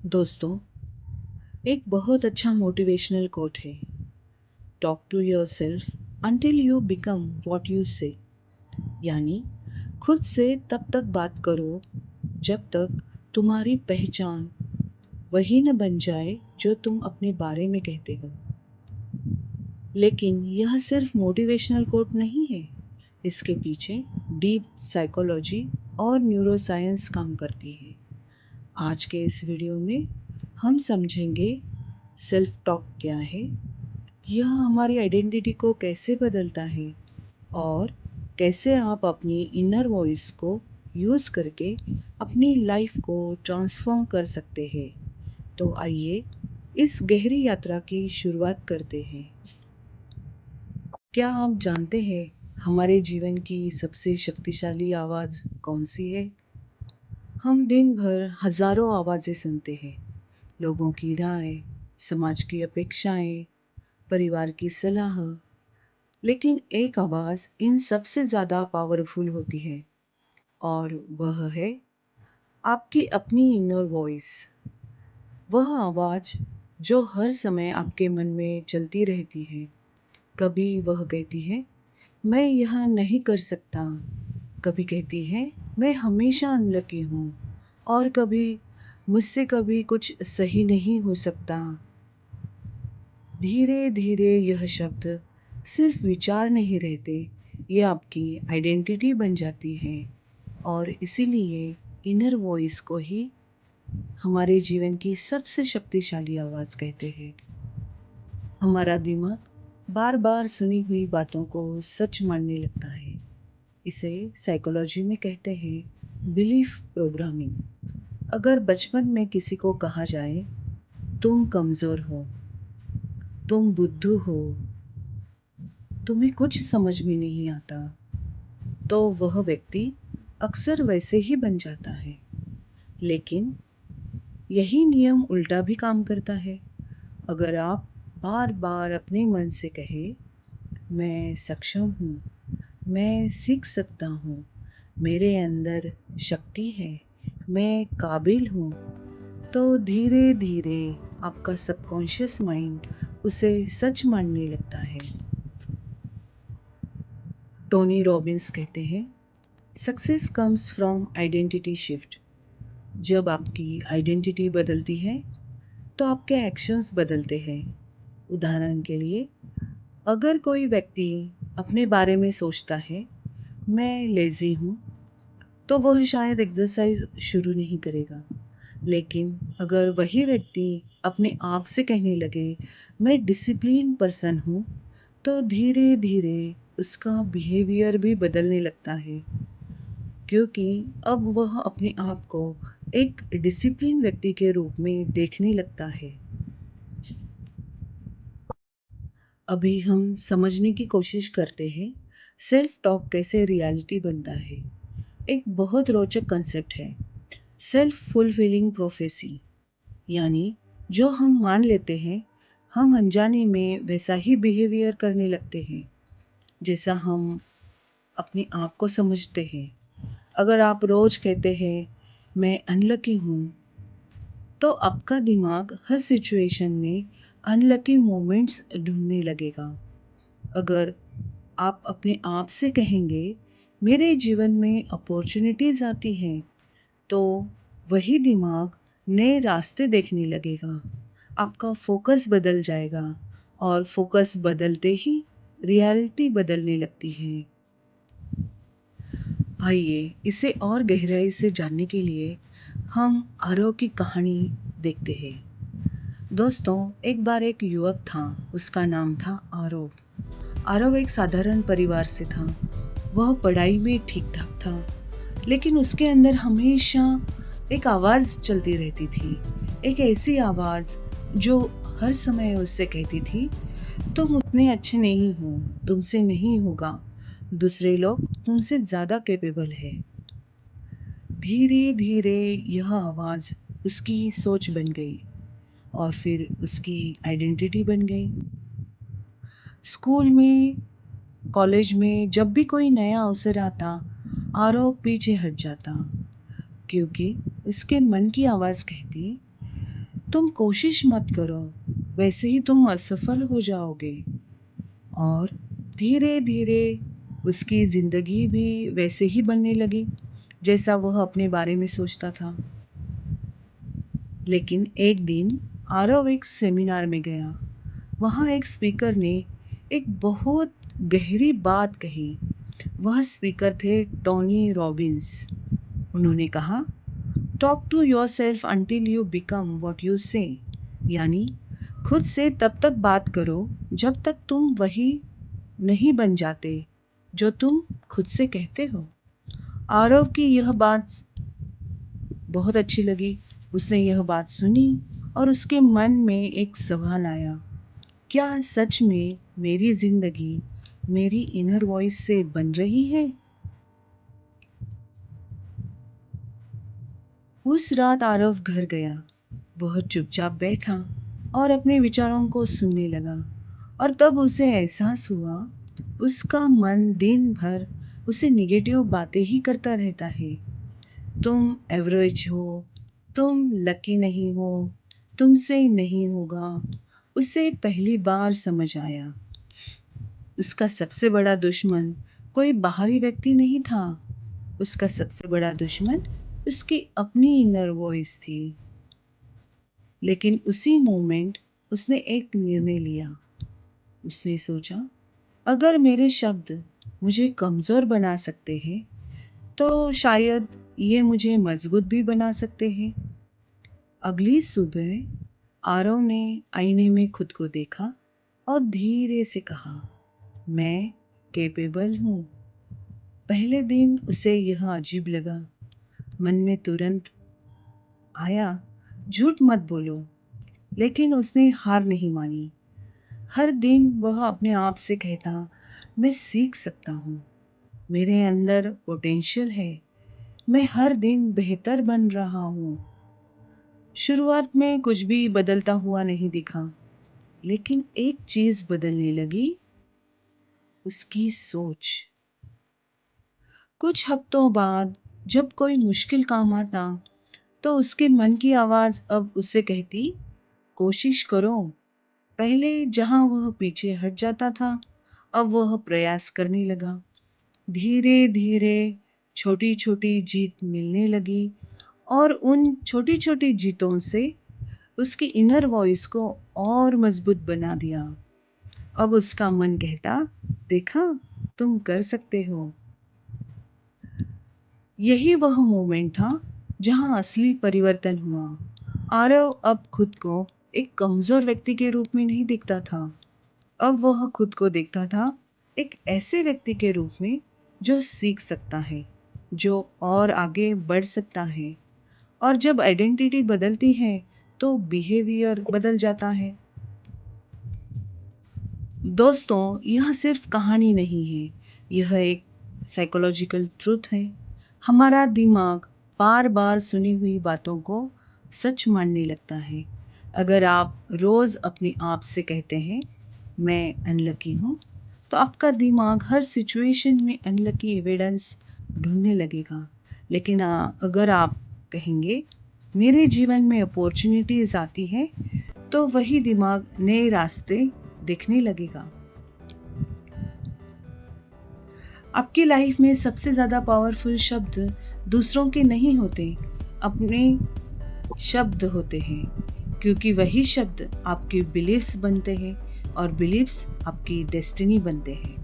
दोस्तों, एक बहुत अच्छा मोटिवेशनल कोट है। Talk to yourself until you become what you say. यानी खुद से तब तक बात करो जब तक तुम्हारी पहचान वही न बन जाए जो तुम अपने बारे में कहते हो। लेकिन यह सिर्फ मोटिवेशनल कोट नहीं है। इसके पीछे डीप साइकोलॉजी और न्यूरोसाइंस काम करती है। आज के इस वीडियो में हम समझेंगे सेल्फ टॉक क्या है, यह हमारी आइडेंटिटी को कैसे बदलता है और कैसे आप अपनी इनर वॉइस को यूज़ करके अपनी लाइफ को ट्रांसफॉर्म कर सकते हैं। तो आइए इस गहरी यात्रा की शुरुआत करते हैं। क्या आप जानते हैं हमारे जीवन की सबसे शक्तिशाली आवाज़ कौन सी है? हम दिन भर हजारों आवाज़ें सुनते हैं। लोगों की राय, समाज की अपेक्षाएं, परिवार की सलाह, लेकिन एक आवाज़ इन सबसे ज़्यादा पावरफुल होती है और वह है आपकी अपनी इनर वॉइस। वह आवाज़ जो हर समय आपके मन में चलती रहती है। कभी वह कहती है मैं यह नहीं कर सकता, कभी कहती है मैं हमेशा अनलकी हूँ, और कभी मुझसे कभी कुछ सही नहीं हो सकता। धीरे धीरे यह शब्द सिर्फ विचार नहीं रहते, ये आपकी आइडेंटिटी बन जाती है। और इसीलिए इनर वॉइस को ही हमारे जीवन की सबसे शक्तिशाली आवाज़ कहते हैं। हमारा दिमाग बार बार सुनी हुई बातों को सच मानने लगता है। इसे साइकोलॉजी में कहते हैं बिलीफ प्रोग्रामिंग। अगर बचपन में किसी को कहा जाए तुम कमज़ोर हो, तुम बुद्धू हो, तुम्हें कुछ समझ में नहीं आता, तो वह व्यक्ति अक्सर वैसे ही बन जाता है। लेकिन यही नियम उल्टा भी काम करता है। अगर आप बार बार अपने मन से कहे मैं सक्षम हूँ, मैं सीख सकता हूँ, मेरे अंदर शक्ति है, मैं काबिल हूँ, तो धीरे धीरे आपका सबकॉन्शियस माइंड उसे सच मानने लगता है। टोनी रॉबिन्स कहते हैं success comes from identity shift. जब आपकी आइडेंटिटी बदलती है तो आपके एक्शंस बदलते हैं। उदाहरण के लिए, अगर कोई व्यक्ति अपने बारे में सोचता है मैं लेज़ी हूँ, तो वह शायद एक्सरसाइज शुरू नहीं करेगा। लेकिन अगर वही व्यक्ति अपने आप से कहने लगे मैं डिसिप्लिन पर्सन हूँ, तो धीरे धीरे उसका बिहेवियर भी बदलने लगता है, क्योंकि अब वह अपने आप को एक डिसिप्लिन व्यक्ति के रूप में देखने लगता है। अभी हम समझने की कोशिश करते हैं सेल्फ टॉक कैसे रियलिटी बनता है। एक बहुत रोचक कंसेप्ट है सेल्फ फुलफिलिंग प्रोफेसी। यानी जो हम मान लेते हैं हम अनजाने में वैसा ही बिहेवियर करने लगते हैं जैसा हम अपने आप को समझते हैं। अगर आप रोज कहते हैं मैं अनलकी हूँ, तो आपका दिमाग हर सिचुएशन में अनलकी मोमेंट्स ढूंढने लगेगा। अगर आप अपने आप से कहेंगे मेरे जीवन में अपॉर्चुनिटीज आती हैं, तो वही दिमाग नए रास्ते देखने लगेगा। आपका फोकस बदल जाएगा और फोकस बदलते ही रियलिटी बदलने लगती है। आइए इसे और गहराई से जानने के लिए हम आरव की कहानी देखते हैं। दोस्तों, एक बार एक युवक था, उसका नाम था आरव। आरव एक साधारण परिवार से था। वह पढ़ाई में ठीक ठाक था, लेकिन उसके अंदर हमेशा एक आवाज़ चलती रहती थी। एक ऐसी आवाज़ जो हर समय उससे कहती थी तुम उतने अच्छे नहीं हो, तुमसे नहीं होगा, दूसरे लोग तुमसे ज़्यादा कैपेबल है। धीरे धीरे यह आवाज़ उसकी सोच बन गई और फिर उसकी आइडेंटिटी बन गई। स्कूल में, कॉलेज में जब भी कोई नया अवसर आता, आरव पीछे हट जाता, क्योंकि उसके मन की आवाज़ कहती तुम कोशिश मत करो, वैसे ही तुम असफल हो जाओगे। और धीरे धीरे उसकी जिंदगी भी वैसे ही बनने लगी जैसा वह अपने बारे में सोचता था। लेकिन एक दिन आरव एक सेमिनार में गया। वहाँ एक स्पीकर ने एक बहुत गहरी बात कही। वह स्पीकर थे टोनी रॉबिन्स। उन्होंने कहा, talk to yourself until you become what you say. यानी खुद से तब तक बात करो जब तक तुम वही नहीं बन जाते जो तुम खुद से कहते हो। आरव की यह बात बहुत अच्छी लगी। उसने यह बात सुनी और उसके मन में एक सवाल आया, क्या सच में मेरी जिंदगी मेरी इनर वॉइस से बन रही है? उस रात आरव घर गया। वह चुपचाप बैठा और अपने विचारों को सुनने लगा। और तब उसे एहसास हुआ, उसका मन दिन भर उसे निगेटिव बातें ही करता रहता है। तुम एवरेज हो, तुम लकी नहीं हो, तुमसे नहीं होगा। उसे पहली बार समझ आया, उसका सबसे बड़ा दुश्मन कोई बाहरी व्यक्ति नहीं था। उसका सबसे बड़ा दुश्मन उसकी अपनी इनर वॉइस थी। लेकिन उसी मोमेंट उसने एक निर्णय लिया। उसने सोचा, अगर मेरे शब्द मुझे कमजोर बना सकते हैं तो शायद ये मुझे मजबूत भी बना सकते हैं। अगली सुबह आरव ने आईने में खुद को देखा और धीरे से कहा, मैं कैपेबल हूँ। पहले दिन उसे यह अजीब लगा। मन में तुरंत आया, झूठ मत बोलो। लेकिन उसने हार नहीं मानी। हर दिन वह अपने आप से कहता, मैं सीख सकता हूँ, मेरे अंदर पोटेंशियल है, मैं हर दिन बेहतर बन रहा हूँ। शुरुआत में कुछ भी बदलता हुआ नहीं दिखा, लेकिन एक चीज बदलने लगी, उसकी सोच। कुछ हफ्तों बाद जब कोई मुश्किल काम आता तो उसके मन की आवाज अब उसे कहती, कोशिश करो। पहले जहां वह पीछे हट जाता था, अब वह प्रयास करने लगा। धीरे धीरे छोटी छोटी जीत मिलने लगी और उन छोटी छोटी जीतों से उसकी इनर वॉइस को और मजबूत बना दिया। अब उसका मन कहता, देखा, तुम कर सकते हो। यही वह मोमेंट था जहां असली परिवर्तन हुआ। आरव अब खुद को एक कमजोर व्यक्ति के रूप में नहीं दिखता था। अब वह खुद को देखता था एक ऐसे व्यक्ति के रूप में जो सीख सकता है, जो और आगे बढ़ सकता है। और जब आइडेंटिटी बदलती है तो बिहेवियर बदल जाता है। दोस्तों, यह सिर्फ कहानी नहीं है, यह एक साइकोलॉजिकल ट्रूथ है। हमारा दिमाग बार बार सुनी हुई बातों को सच मानने लगता है। अगर आप रोज अपने आप से कहते हैं, मैं अनलकी हूँ, तो आपका दिमाग हर सिचुएशन में अनलकी एविडेंस ढूंढने लगेगा। लेकिन अगर आप कहेंगे, मेरे जीवन में अपॉर्चुनिटीज आती है, तो वही दिमाग नए रास्ते देखने लगेगा। आपकी लाइफ में सबसे ज़्यादा पावरफुल शब्द दूसरों के नहीं होते, अपने शब्द होते हैं। क्योंकि वही शब्द आपके बिलीव्स बनते हैं और बिलीव्स आपकी डेस्टिनी बनते हैं।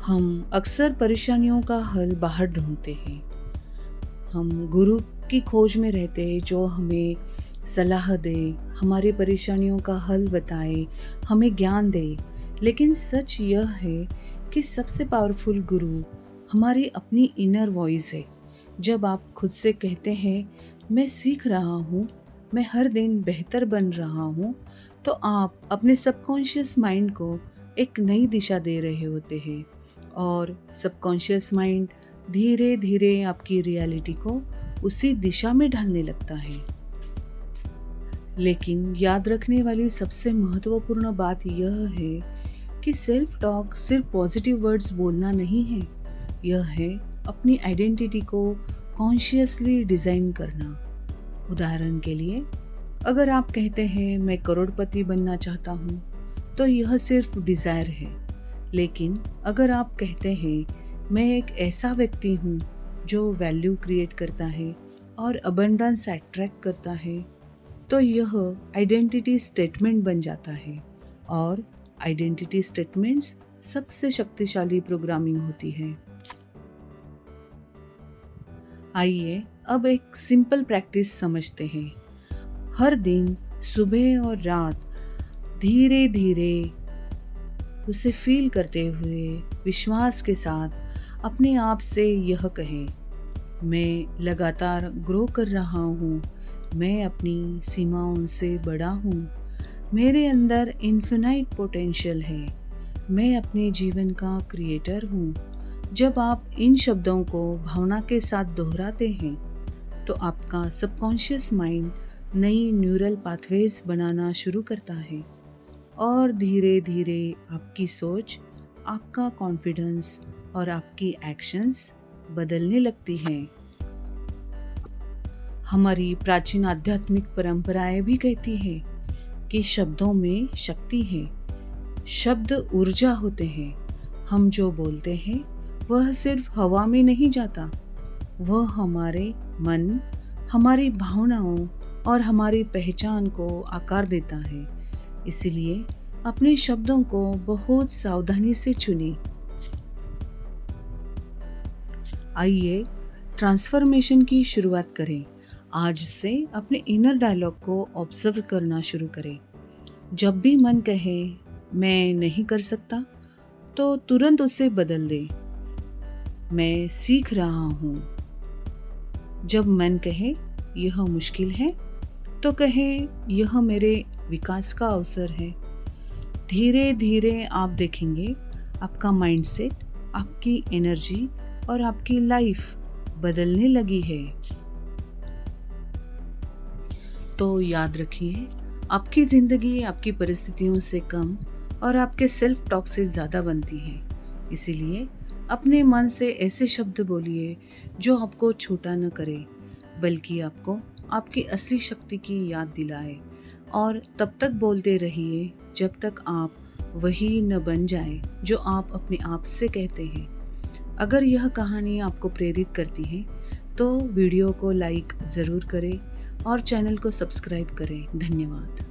हम अक्सर परेशानियों का हल बाहर ढूंढते हैं। हम गुरु की खोज में रहते हैं जो हमें सलाह दे, हमारी परेशानियों का हल बताए, हमें ज्ञान दे। लेकिन सच यह है कि सबसे पावरफुल गुरु हमारी अपनी इनर वॉइस है। जब आप खुद से कहते हैं, मैं सीख रहा हूँ, मैं हर दिन बेहतर बन रहा हूँ, तो आप अपने सबकॉन्शियस माइंड को एक नई दिशा दे रहे होते हैं। और सबकॉन्शियस माइंड धीरे धीरे आपकी रियलिटी को उसी दिशा में ढालने लगता है। लेकिन याद रखने वाली सबसे महत्वपूर्ण बात यह है कि सेल्फ टॉक सिर्फ पॉजिटिव वर्ड्स बोलना नहीं है। यह है अपनी आइडेंटिटी को कॉन्शियसली डिजाइन करना। उदाहरण के लिए, अगर आप कहते हैं मैं करोड़पति बनना चाहता हूँ, तो यह सिर्फ डिज़ायर है। लेकिन अगर आप कहते हैं मैं एक ऐसा व्यक्ति हूँ जो वैल्यू क्रिएट करता है और अबंडेंस अट्रैक्ट करता है, तो यह आइडेंटिटी स्टेटमेंट बन जाता है। और आइडेंटिटी स्टेटमेंट्स सबसे शक्तिशाली प्रोग्रामिंग होती है। आइए अब एक सिंपल प्रैक्टिस समझते हैं। हर दिन सुबह और रात धीरे धीरे उसे फील करते हुए विश्वास के साथ अपने आप से यह कहें, मैं लगातार ग्रो कर रहा हूँ, मैं अपनी सीमाओं से बड़ा हूँ, मेरे अंदर इन्फिनाइट पोटेंशियल है, मैं अपने जीवन का क्रिएटर हूँ। जब आप इन शब्दों को भावना के साथ दोहराते हैं, तो आपका सबकॉन्शियस माइंड नई न्यूरल पाथवेज बनाना शुरू करता है और धीरे धीरे आपकी सोच, आपका कॉन्फिडेंस और आपकी एक्शंस बदलने लगती हैं। हमारी प्राचीन आध्यात्मिक परंपराएं भी कहती हैं कि शब्दों में शक्ति है। शब्द ऊर्जा होते हैं। हम जो बोलते हैं वह सिर्फ हवा में नहीं जाता, वह हमारे मन, हमारी भावनाओं और हमारी पहचान को आकार देता है। इसलिए अपने शब्दों को बहुत सावधानी से चुनें। आइए ट्रांसफॉर्मेशन की शुरुआत करें। आज से अपने इनर डायलॉग को ऑब्जर्व करना शुरू करें। जब भी मन कहे मैं नहीं कर सकता, तो तुरंत उसे बदल दे, मैं सीख रहा हूँ। जब मन कहे यह मुश्किल है, तो कहे यह मेरे विकास का अवसर है। धीरे धीरे आप देखेंगे आपका माइंडसेट, आपकी एनर्जी और आपकी लाइफ बदलने लगी है। तो याद रखिए, आपकी जिंदगी आपकी परिस्थितियों से कम और आपके सेल्फ टॉक से ज़्यादा बनती है। इसीलिए अपने मन से ऐसे शब्द बोलिए जो आपको छोटा न करे, बल्कि आपको आपकी असली शक्ति की याद दिलाए। और तब तक बोलते रहिए जब तक आप वही न बन जाए जो आप अपने आप से कहते हैं। अगर यह कहानी आपको प्रेरित करती है, तो वीडियो को लाइक ज़रूर करें और चैनल को सब्सक्राइब करें। धन्यवाद।